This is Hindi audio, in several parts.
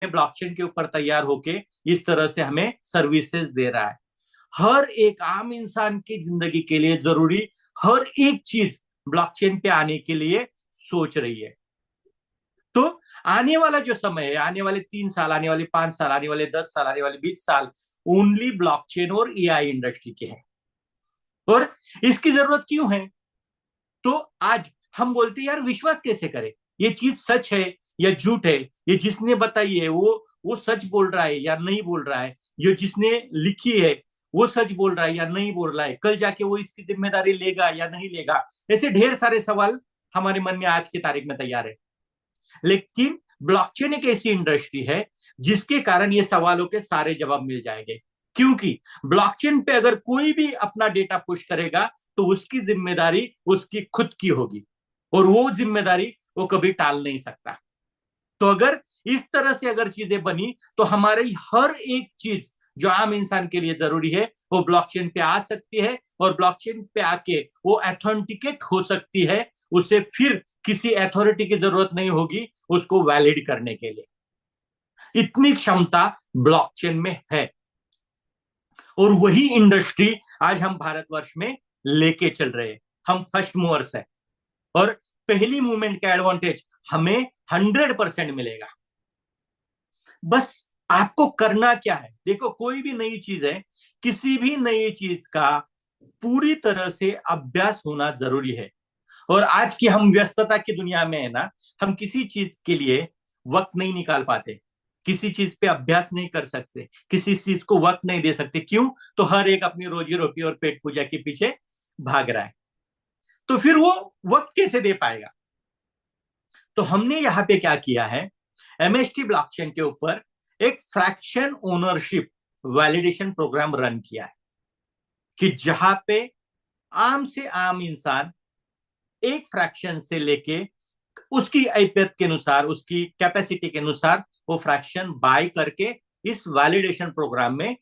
ब्लॉकचेन के ऊपर तैयार होके इस तरह से हमें सर्विसेज दे रहा है। हर एक आम इंसान की जिंदगी के लिए जरूरी हर एक चीज ब्लॉकचेन पे आने के लिए सोच रही है। तो आने वाला जो समय है, आने वाले 3 साल, आने वाले 5 साल, आने वाले 10 साल, आने वाले 20 साल ओनली ब्लॉकचेन और एआई इंडस्ट्री के हैं। और इसकी जरूरत क्यों है? तो आज हम बोलते हैं यार विश्वास कैसे करें, ये चीज सच है या झूठ है, ये जिसने बताई है वो सच बोल रहा है या नहीं बोल रहा है, ये जिसने लिखी है वो सच बोल रहा है या नहीं बोल रहा है, कल जाके वो इसकी जिम्मेदारी लेगा या नहीं लेगा। ऐसे ढेर सारे सवाल हमारे मन में आज की तारीख में तैयार है। लेकिन ब्लॉकचेन एक ऐसी इंडस्ट्री है जिसके कारण ये सवालों के सारे जवाब मिल जाएंगे। क्योंकि ब्लॉकचेन पे अगर कोई भी अपना डेटा पुश करेगा तो उसकी जिम्मेदारी उसकी खुद की होगी, और वो जिम्मेदारी वो कभी टाल नहीं सकता। तो अगर इस तरह से अगर चीजें बनी तो हमारी हर एक चीज जो आम इंसान के लिए जरूरी है वो ब्लॉकचेन पे आ सकती है, और ब्लॉकचेन पे आके वो ऑथेंटिकेट हो सकती है। उसे फिर किसी अथॉरिटी की जरूरत नहीं होगी उसको वैलिड करने के लिए। इतनी क्षमता ब्लॉकचेन में है, और वही इंडस्ट्री आज हम भारतवर्ष में लेके चल रहे हैं। हम फर्स्ट मूवर्स है, और पहली मूवमेंट का एडवांटेज हमें 100% मिलेगा। बस आपको करना क्या है, देखो कोई भी नई चीज है, किसी भी नई चीज का पूरी तरह से अभ्यास होना जरूरी है। और आज की हम व्यस्तता की दुनिया में है ना, हम किसी चीज के लिए वक्त नहीं निकाल पाते, किसी चीज पे अभ्यास नहीं कर सकते, किसी चीज को वक्त नहीं दे सकते। क्यों? तो हर एक अपनी रोजी रोटी और पेट पूजा के पीछे भाग रहा है। तो फिर वो वक्त कैसे दे पाएगा? तो हमने यहाँ पे क्या किया है, एमएसटी ब्लॉकचेन के ऊपर एक fraction ownership validation program run किया है, कि जहां पे आम से आम इंसान एक फ्रैक्शन से लेके उसकी आईपीएत के अनुसार, उसकी कैपेसिटी के अनुसार वो फ्रैक्शन बाय करके इस वैलिडेशन प्रोग्राम में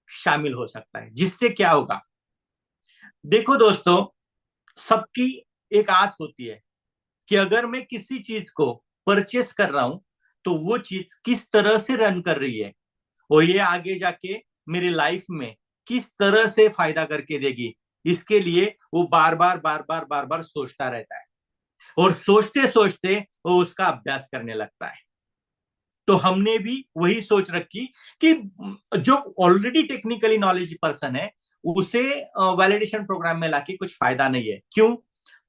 शामिल हो सकता है। जिससे क्या होगा, देखो दोस्तों, सबकी एक आस होती है कि अगर मैं किसी चीज को परचेस कर रहा हूं तो वो चीज किस तरह से रन कर रही है, और ये आगे जाके मेरी लाइफ में किस तरह से फायदा करके देगी, इसके लिए वो बार बार सोचता रहता है, और सोचते सोचते वो उसका अभ्यास करने लगता है। तो हमने भी वही सोच रखी कि जो ऑलरेडी टेक्निकली नॉलेज पर्सन है उसे वैलिडेशन प्रोग्राम में लाके कुछ फायदा नहीं है। क्यों?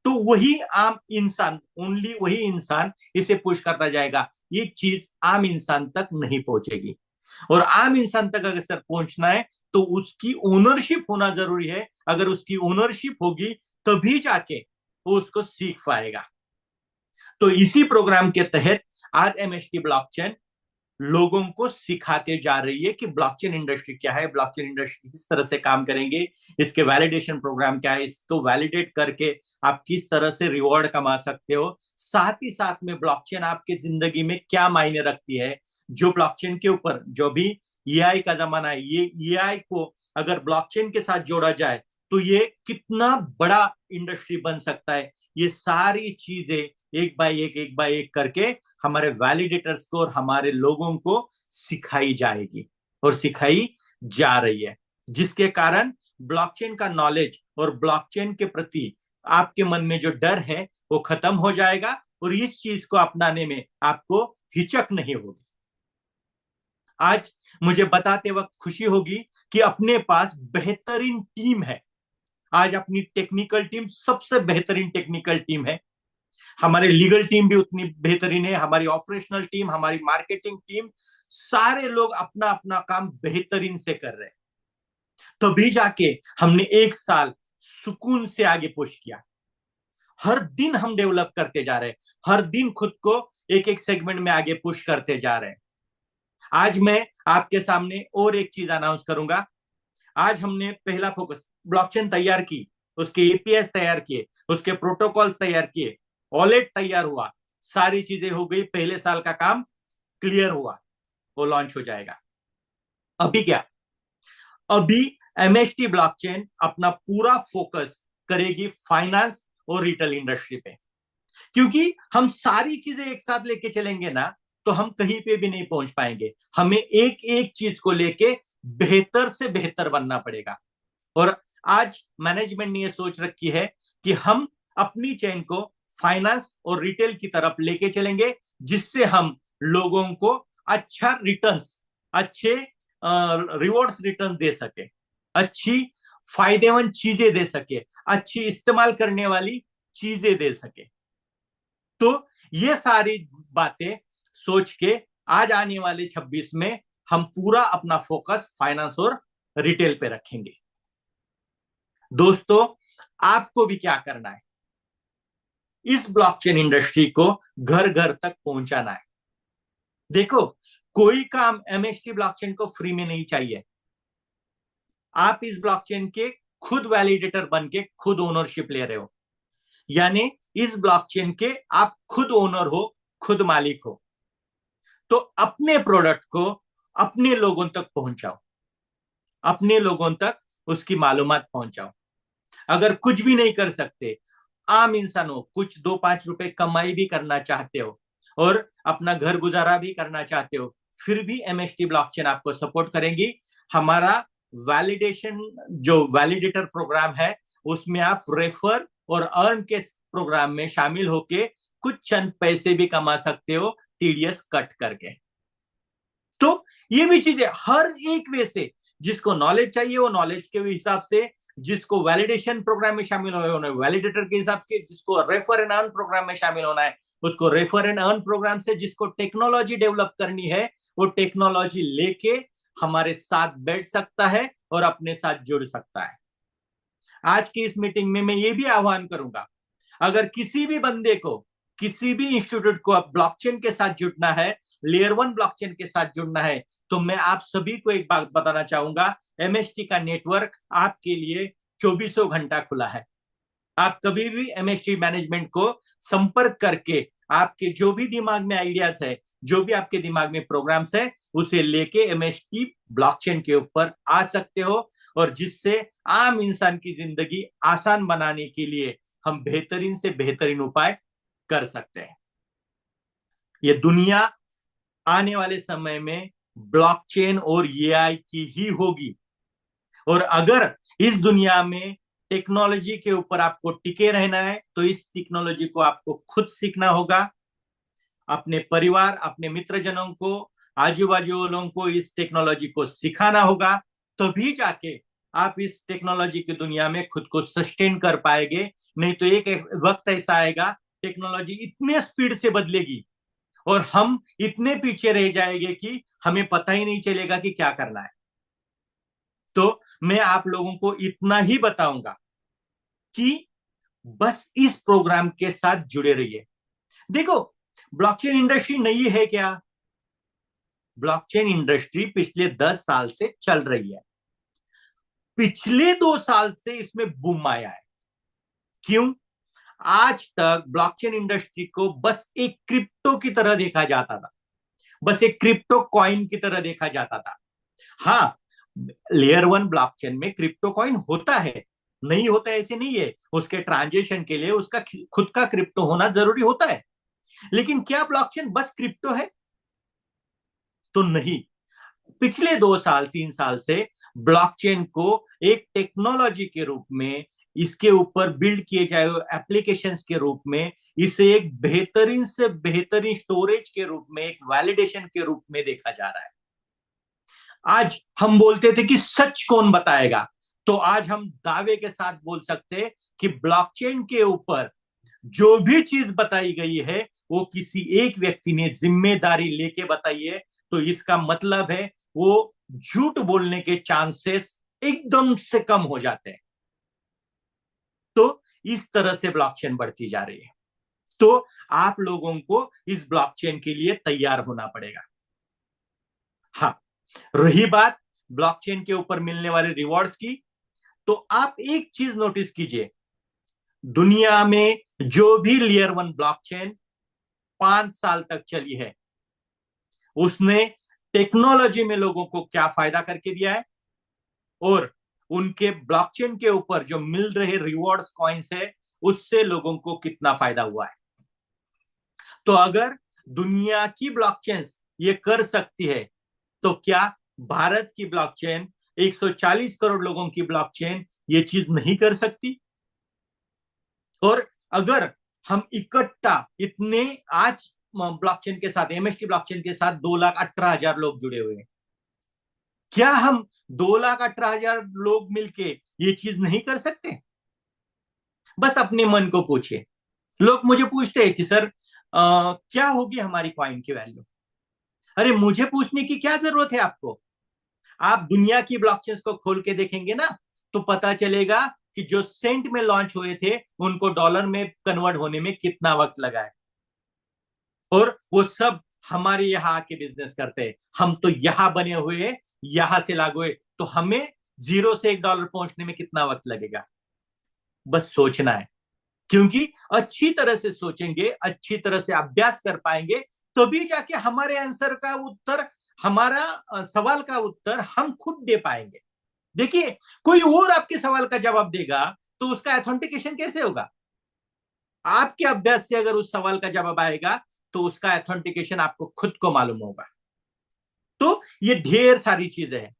तो वही आम इंसान, ओनली वही इंसान इसे पुश करता जाएगा, ये चीज आम इंसान तक नहीं पहुंचेगी। और आम इंसान तक अगर सर पहुंचना है तो उसकी ओनरशिप होना जरूरी है। अगर उसकी ओनरशिप होगी तभी जाके वो उसको सीख पाएगा। तो इसी प्रोग्राम के तहत आज एमएसटी ब्लॉकचेन लोगों को सिखाते जा रही है कि ब्लॉकचेन इंडस्ट्री क्या है, ब्लॉकचेन इंडस्ट्री किस तरह से काम करेंगे, इसके वैलिडेशन प्रोग्राम क्या है, इसको वैलिडेट करके आप किस तरह से रिवॉर्ड कमा सकते हो, साथ ही साथ में ब्लॉकचेन आपकी जिंदगी में क्या मायने रखती है। जो ब्लॉकचेन के ऊपर जो भी एआई का जमाना है, ये एआई को अगर ब्लॉकचेन के साथ जोड़ा जाए तो ये कितना बड़ा इंडस्ट्री बन सकता है। ये सारी चीजें एक बाय एक करके हमारे वैलिडेटर्स को और हमारे लोगों को सिखाई जाएगी, और सिखाई जा रही है। जिसके कारण ब्लॉकचेन का नॉलेज और ब्लॉकचेन के प्रति आपके मन में जो डर है वो खत्म हो जाएगा, और इस चीज को अपनाने में आपको हिचक नहीं होगी। आज मुझे बताते वक्त खुशी होगी कि अपने पास बेहतरीन टीम है। आज अपनी टेक्निकल टीम सबसे बेहतरीन टेक्निकल टीम है, हमारे लीगल टीम भी उतनी बेहतरीन है, हमारी ऑपरेशनल टीम, हमारी मार्केटिंग टीम, सारे लोग अपना अपना काम बेहतरीन से कर रहे हैं। तभी जाके हमने 1 साल सुकून से आगे पुश किया। हर दिन हम डेवलप करते जा रहे हैं, हर दिन खुद को एक एक सेगमेंट में आगे पुश करते जा रहे हैं। आज मैं आपके सामने और एक चीज अनाउंस करूंगा। आज हमने पहला फोकस ब्लॉकचेन तैयार की, उसके एपीएस तैयार किए, उसके प्रोटोकॉल तैयार किए, वॉलेट तैयार हुआ, सारी चीजें हो गई, पहले साल का काम क्लियर हुआ, वो लॉन्च हो जाएगा। अभी क्या, अभी एमएसटी ब्लॉकचेन अपना पूरा फोकस करेगी फाइनेंस और रिटेल इंडस्ट्री पे। क्योंकि हम सारी चीजें एक साथ लेके चलेंगे ना, तो हम कहीं पे भी नहीं पहुंच पाएंगे। हमें एक एक चीज को लेके बेहतर से बेहतर बनना पड़ेगा। और आज मैनेजमेंट ने ये सोच रखी है कि हम अपनी चेन को फाइनेंस और रिटेल की तरफ लेके चलेंगे, जिससे हम लोगों को अच्छा रिटर्न्स, अच्छे रिवॉर्ड्स रिटर्न दे सके, अच्छी फायदेमंद चीजें दे सके, अच्छी इस्तेमाल करने वाली चीजें दे सके। तो ये सारी बातें सोच के आज आने वाले 26 में हम पूरा अपना फोकस फाइनेंस और रिटेल पे रखेंगे। दोस्तों, आपको भी क्या करना है, इस ब्लॉकचेन इंडस्ट्री को घर घर तक पहुंचाना है। देखो, कोई काम एमएसटी ब्लॉकचेन को फ्री में नहीं चाहिए। आप इस ब्लॉकचेन के खुद वैलिडेटर बन के खुद ओनरशिप ले रहे हो, यानी इस ब्लॉकचेन के आप खुद ओनर हो, खुद मालिक हो। तो अपने प्रोडक्ट को अपने लोगों तक पहुंचाओ, अपने लोगों तक उसकी मालूमात पहुंचाओ। अगर कुछ भी नहीं कर सकते, आम इंसान हो, कुछ 2-5 रुपए कमाई भी करना चाहते हो और अपना घर गुजारा भी करना चाहते हो, फिर भी एमएसटी ब्लॉकचेन आपको सपोर्ट करेंगी। हमारा वैलिडेशन जो वैलिडेटर प्रोग्राम है, उसमें आप रेफर और अर्न के प्रोग्राम में शामिल होके कुछ चंद पैसे भी कमा सकते हो, टीडीएस कट करके। तो ये भी चीजें हर एक वे से, जिसको नॉलेज चाहिए वो नॉलेज के हिसाब से, जिसको वैलिडेशन प्रोग्राम में शामिल होना है वैलिडेटर के हिसाब से, जिसको रेफर एंड अर्न प्रोग्राम में शामिल होना है उसको रेफर एंड अर्न प्रोग्राम से, जिसको टेक्नोलॉजी डेवलप करनी है वो टेक्नोलॉजी लेके हमारे साथ बैठ सकता है और अपने साथ जुड़ सकता है। आज की इस मीटिंग में मैं ये भी आह्वान करूंगा, अगर किसी भी बंदे को, किसी भी इंस्टीट्यूट को अब ब्लॉकचेन के साथ जुड़ना है, लेयर 1 ब्लॉकचेन के साथ जुड़ना है, तो मैं आप सभी को एक बात बताना चाहूंगा, एमएसटी का नेटवर्क आपके लिए 24 घंटा खुला है। आप कभी भी एमएसटी मैनेजमेंट को संपर्क करके आपके जो भी दिमाग में आइडियाज है, जो भी आपके दिमाग में प्रोग्राम्स है, उसे लेके एमएसटी ब्लॉकचेन के ऊपर आ सकते हो, और जिससे आम इंसान की जिंदगी आसान बनाने के लिए हम बेहतरीन से बेहतरीन उपाय कर सकते हैं। ये दुनिया आने वाले समय में ब्लॉकचेन और एआई की ही होगी, और अगर इस दुनिया में टेक्नोलॉजी के ऊपर आपको टिके रहना है तो इस टेक्नोलॉजी को आपको खुद सीखना होगा, अपने परिवार, अपने मित्रजनों को, आजू बाजू वालों को इस टेक्नोलॉजी को सिखाना होगा, तभी जाके आप इस टेक्नोलॉजी की दुनिया में खुद को सस्टेन कर पाएंगे। नहीं तो एक वक्त ऐसा आएगा, टेक्नोलॉजी इतने स्पीड से बदलेगी और हम इतने पीछे रह जाएंगे कि हमें पता ही नहीं चलेगा कि क्या करना है। तो मैं आप लोगों को इतना ही बताऊंगा कि बस इस प्रोग्राम के साथ जुड़े रहिए। देखो, ब्लॉकचेन इंडस्ट्री नई है क्या? ब्लॉकचेन इंडस्ट्री पिछले 10 साल से चल रही है। पिछले 2 साल से इसमें बूम आया है। क्यों? आज तक ब्लॉकचेन इंडस्ट्री को बस एक क्रिप्टो की तरह देखा जाता था, बस एक क्रिप्टो कॉइन की तरह देखा जाता था। हाँ, लेयर 1 ब्लॉकचेन में क्रिप्टो कॉइन होता है, नहीं होता ऐसे नहीं है, उसके ट्रांजेक्शन के लिए उसका खुद का क्रिप्टो होना जरूरी होता है। लेकिन क्या ब्लॉकचेन बस क्रिप्टो है? तो नहीं। पिछले 2 साल 3 साल से ब्लॉकचेन को एक टेक्नोलॉजी के रूप में, इसके ऊपर बिल्ड किए जाए एप्लीकेशंस के रूप में, इसे एक बेहतरीन से बेहतरीन स्टोरेज के रूप में, एक वैलिडेशन के रूप में देखा जा रहा है। आज हम बोलते थे कि सच कौन बताएगा, तो आज हम दावे के साथ बोल सकते कि ब्लॉकचेन के ऊपर जो भी चीज बताई गई है वो किसी एक व्यक्ति ने जिम्मेदारी लेके बताई है, तो इसका मतलब है वो झूठ बोलने के चांसेस एकदम से कम हो जाते हैं। तो इस तरह से ब्लॉकचेन बढ़ती जा रही है। तो आप लोगों को इस ब्लॉकचेन के लिए तैयार होना पड़ेगा। हाँ, रही बात ब्लॉकचेन के ऊपर मिलने वाले रिवॉर्ड्स की, तो आप एक चीज नोटिस कीजिए, दुनिया में जो भी लेयर 1 ब्लॉकचेन 5 साल तक चली है, उसने टेक्नोलॉजी में लोगों को क्या फायदा करके दिया है, और उनके ब्लॉकचेन के ऊपर जो मिल रहे रिवॉर्ड्स कॉइन्स है, उससे लोगों को कितना फायदा हुआ है। तो अगर दुनिया की ब्लॉकचेन ये कर सकती है, तो क्या भारत की ब्लॉकचेन, 140 करोड़ लोगों की ब्लॉकचेन ये चीज नहीं कर सकती? और अगर हम इकट्ठा इतने आज ब्लॉकचेन के साथ, एमएसटी ब्लॉकचेन के साथ 2,18,000 लोग जुड़े हुए हैं, क्या हम 2,18,000 लोग मिलके ये चीज नहीं कर सकते? बस अपने मन को पूछिए। लोग मुझे पूछते हैं कि सर क्या होगी हमारी कॉइन की वैल्यू? अरे मुझे पूछने की क्या जरूरत है आपको? आप दुनिया की ब्लॉकचेन को खोल के देखेंगे ना, तो पता चलेगा कि जो सेंट में लॉन्च हुए थे उनको डॉलर में कन्वर्ट होने में कितना वक्त लगा है। और वो सब हमारे यहाँ आके बिजनेस करते हैं। हम तो यहां बने हुए, यहां से लागू हुए, तो हमें $0 से $1 पहुंचने में कितना वक्त लगेगा? बस सोचना है। क्योंकि अच्छी तरह से सोचेंगे, अच्छी तरह से अभ्यास कर पाएंगे, तभी जाके हमारे आंसर का उत्तर, हमारा सवाल का उत्तर हम खुद दे पाएंगे। देखिए, कोई और आपके सवाल का जवाब देगा तो उसका ऑथेंटिकेशन कैसे होगा? आपके अभ्यास से अगर उस सवाल का जवाब आएगा तो उसका ऑथेंटिकेशन आपको खुद को मालूम होगा। तो ये ढेर सारी चीजें हैं।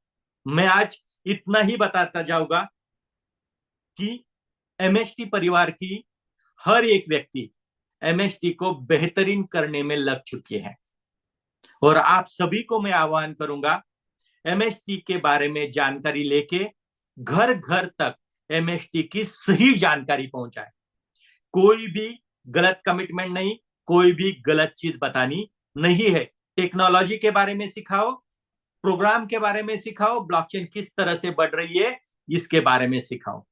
मैं आज इतना ही बताता जाऊंगा कि एमएसटी परिवार की हर एक व्यक्ति एमएसटी को बेहतरीन करने में लग चुके हैं। और आप सभी को मैं आह्वान करूंगा, एमएसटी के बारे में जानकारी लेके घर घर तक एमएसटी की सही जानकारी पहुंचाए। कोई भी गलत कमिटमेंट नहीं, कोई भी गलत चीज बतानी नहीं है। टेक्नोलॉजी के बारे में सिखाओ, प्रोग्राम के बारे में सिखाओ, ब्लॉकचेन किस तरह से बढ़ रही है इसके बारे में सिखाओ।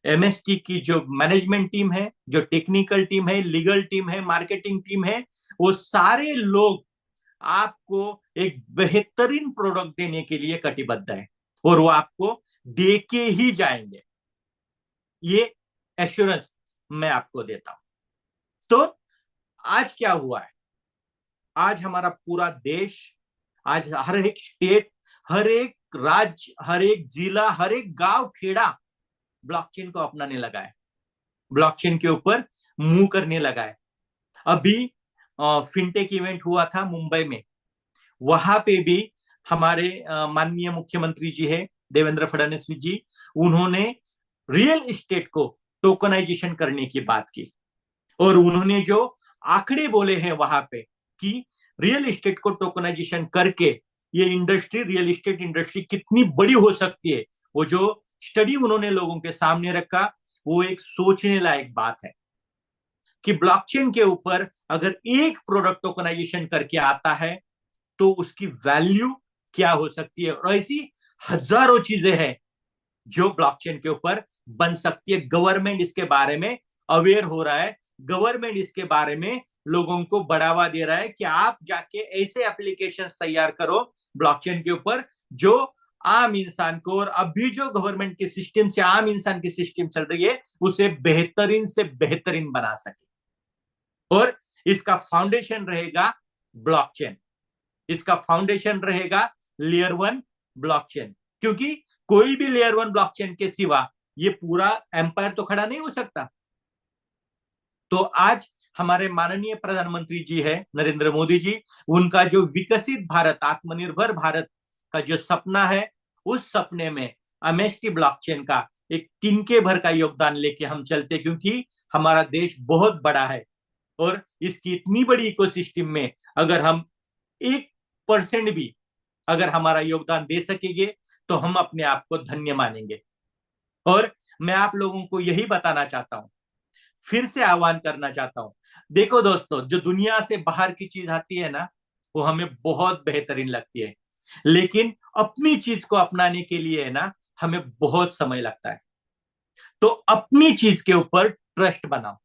एमएसटी की जो मैनेजमेंट टीम है, जो टेक्निकल टीम है, लीगल टीम है, मार्केटिंग टीम है, वो सारे लोग आपको एक बेहतरीन प्रोडक्ट देने के लिए कटिबद्ध है और वो आपको दे के ही जाएंगे। ये एश्योरेंस मैं आपको देता हूं। तो आज क्या हुआ है? आज हमारा पूरा देश, आज हर एक स्टेट, हर एक राज्य, हर एक जिला, हर एक गांव खेड़ा ब्लॉकचेन को अपनाने लगा है, ब्लॉकचेन के ऊपर मूव करने लगा है। अभी फिनटेक इवेंट हुआ था मुंबई में, वहां पे भी हमारे माननीय मुख्यमंत्री जी है देवेंद्र फडणवीस जी, उन्होंने रियल एस्टेट को टोकनाइजेशन करने की बात की। और उन्होंने जो आंकड़े बोले हैं वहां पे कि रियल एस्टेट को टोकनाइजेशन करके ये इंडस्ट्री, रियल एस्टेट इंडस्ट्री कितनी बड़ी हो सकती है, वो जो स्टडी उन्होंने लोगों के सामने रखा, वो एक सोचने लायक बात है कि ब्लॉकचेन के ऊपर अगर एक प्रोडक्ट टोकनाइजेशन करके आता है तो उसकी वैल्यू क्या हो सकती है। और ऐसी हजारों चीजें हैं जो ब्लॉकचेन के ऊपर बन सकती है। गवर्नमेंट इसके बारे में अवेयर हो रहा है, गवर्नमेंट इसके बारे में लोगों को बढ़ावा दे रहा है कि आप जाके ऐसे एप्लीकेशंस तैयार करो ब्लॉकचेन के ऊपर जो आम इंसान को, और अभी जो गवर्नमेंट के सिस्टम से आम इंसान की सिस्टम चल रही है उसे बेहतरीन से बेहतरीन बना सके। और इसका फाउंडेशन रहेगा ब्लॉकचेन, इसका फाउंडेशन रहेगा लेयर 1 ब्लॉकचेन, क्योंकि कोई भी लेयर 1 ब्लॉकचेन के सिवा ये पूरा एम्पायर तो खड़ा नहीं हो सकता। तो आज हमारे माननीय प्रधानमंत्री जी है नरेंद्र मोदी जी, उनका जो विकसित भारत, आत्मनिर्भर भारत का जो सपना है, उस सपने में एमएसटी ब्लॉकचेन का एक तिनके भर का योगदान लेके हम चलते, क्योंकि हमारा देश बहुत बड़ा है और इसकी इतनी बड़ी इकोसिस्टम में अगर हम 1% भी अगर हमारा योगदान दे सकेंगे तो हम अपने आप को धन्य मानेंगे। और मैं आप लोगों को यही बताना चाहता हूं, फिर से आह्वान करना चाहता हूं। देखो दोस्तों, जो दुनिया से बाहर की चीज आती है ना, वो हमें बहुत बेहतरीन लगती है, लेकिन अपनी चीज को अपनाने के लिए है ना, हमें बहुत समय लगता है। तो अपनी चीज के ऊपर ट्रस्ट बनाओ,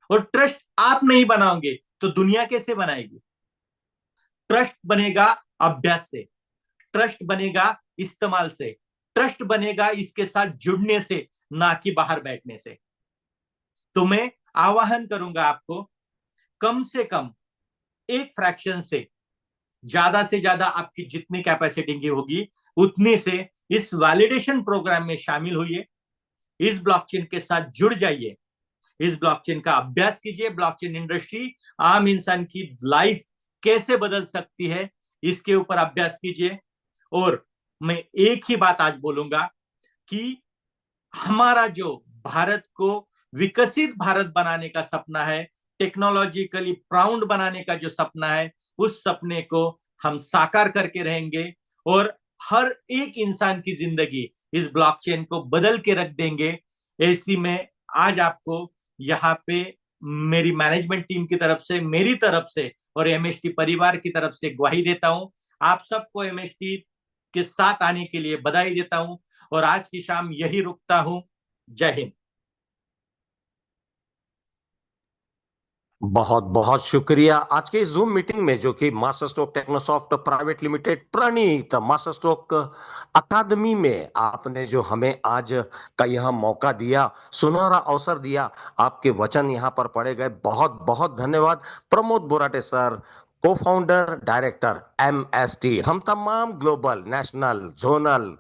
और ट्रस्ट आप नहीं बनाओगे तो दुनिया कैसे बनाएगी? ट्रस्ट बनेगा अभ्यास से, ट्रस्ट बनेगा इस्तेमाल से, ट्रस्ट बनेगा इसके साथ जुड़ने से, ना कि बाहर बैठने से। तो मैं आह्वान करूंगा आपको, कम से कम एक फ्रैक्शन से ज्यादा आपकी जितनी कैपेसिटी की होगी उतनी से इस वैलिडेशन प्रोग्राम में शामिल होइए, इस ब्लॉकचेन के साथ जुड़ जाइए, इस ब्लॉकचेन का अभ्यास कीजिए। ब्लॉकचेन इंडस्ट्री, आम इंसान की लाइफ कैसे बदल सकती है, इसके ऊपर अभ्यास कीजिए। और मैं एक ही बात आज बोलूंगा कि हमारा जो भारत को विकसित भारत बनाने का सपना है, टेक्नोलॉजिकली प्राउड बनाने का जो सपना है, उस सपने को हम साकार करके रहेंगे और हर एक इंसान की जिंदगी इस ब्लॉकचेन को बदल के रख देंगे। ऐसी में आज आपको यहाँ पे मेरी मैनेजमेंट टीम की तरफ से, मेरी तरफ से और एमएसटी परिवार की तरफ से गवाही देता हूं। आप सबको एमएसटी के साथ आने के लिए बधाई देता हूं और आज की शाम यही रुकता हूं। जय हिंद। बहुत बहुत शुक्रिया। आज के जूम मीटिंग में जो कि मास्टर स्ट्रोक टेक्नोसॉफ्ट प्राइवेट लिमिटेड प्रणीत मास्टर स्ट्रोक अकादमी में आपने जो हमें आज का यह मौका दिया, सुनहरा अवसर दिया, आपके वचन यहाँ पर पढ़े गए, बहुत बहुत धन्यवाद। प्रमोद बोराटे सर, को फाउंडर डायरेक्टर एमएसटी, हम तमाम global, national, zonal,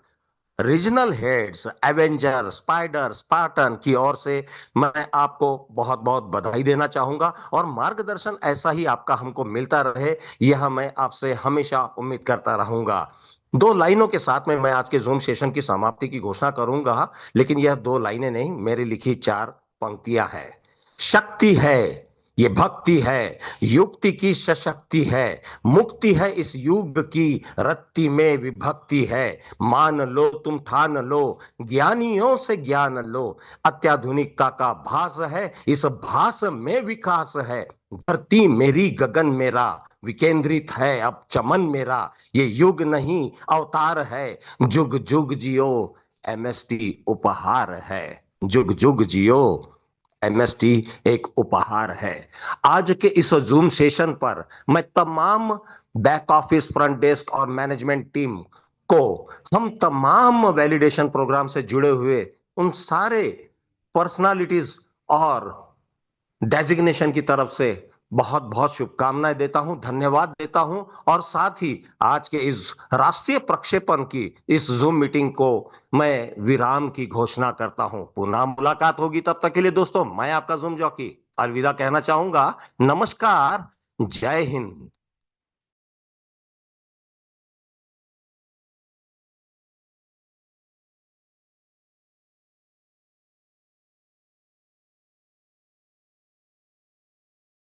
regional heads, Avenger, spider, Spartan की ओर से मैं आपको बहुत बहुत बधाई देना चाहूंगा और मार्गदर्शन ऐसा ही आपका हमको मिलता रहे, यह मैं आपसे हमेशा उम्मीद करता रहूंगा। दो लाइनों के साथ में मैं आज के जूम सेशन की समाप्ति की घोषणा करूंगा, लेकिन यह दो लाइनें नहीं, मेरी लिखी चार पंक्तियां हैं। शक्ति है, ये भक्ति है, युक्ति की सशक्ति है, मुक्ति है इस युग की, रत्ती में विभक्ति है। मान लो तुम ठान लो, ज्ञानियों से ज्ञान लो, अत्याधुनिकता का भास है, इस भास में विकास है। धरती मेरी गगन मेरा, विकेंद्रित है अब चमन मेरा, ये युग नहीं अवतार है, जुग जुग जियो एमएसटी उपहार है। जुग जुग जियो एमएसटी एक उपहार है। आज के इस जूम सेशन पर मैं तमाम बैक ऑफिस, फ्रंट डेस्क और मैनेजमेंट टीम को, हम तमाम वैलिडेशन प्रोग्राम से जुड़े हुए उन सारे पर्सनालिटीज और डेजिग्नेशन की तरफ से बहुत बहुत शुभकामनाएं देता हूं, धन्यवाद देता हूं। और साथ ही आज के इस राष्ट्रीय प्रक्षेपण की इस जूम मीटिंग को मैं विराम की घोषणा करता हूं। पुनः मुलाकात होगी, तब तक के लिए दोस्तों मैं आपका जूम जॉकी अलविदा कहना चाहूंगा। नमस्कार, जय हिंद।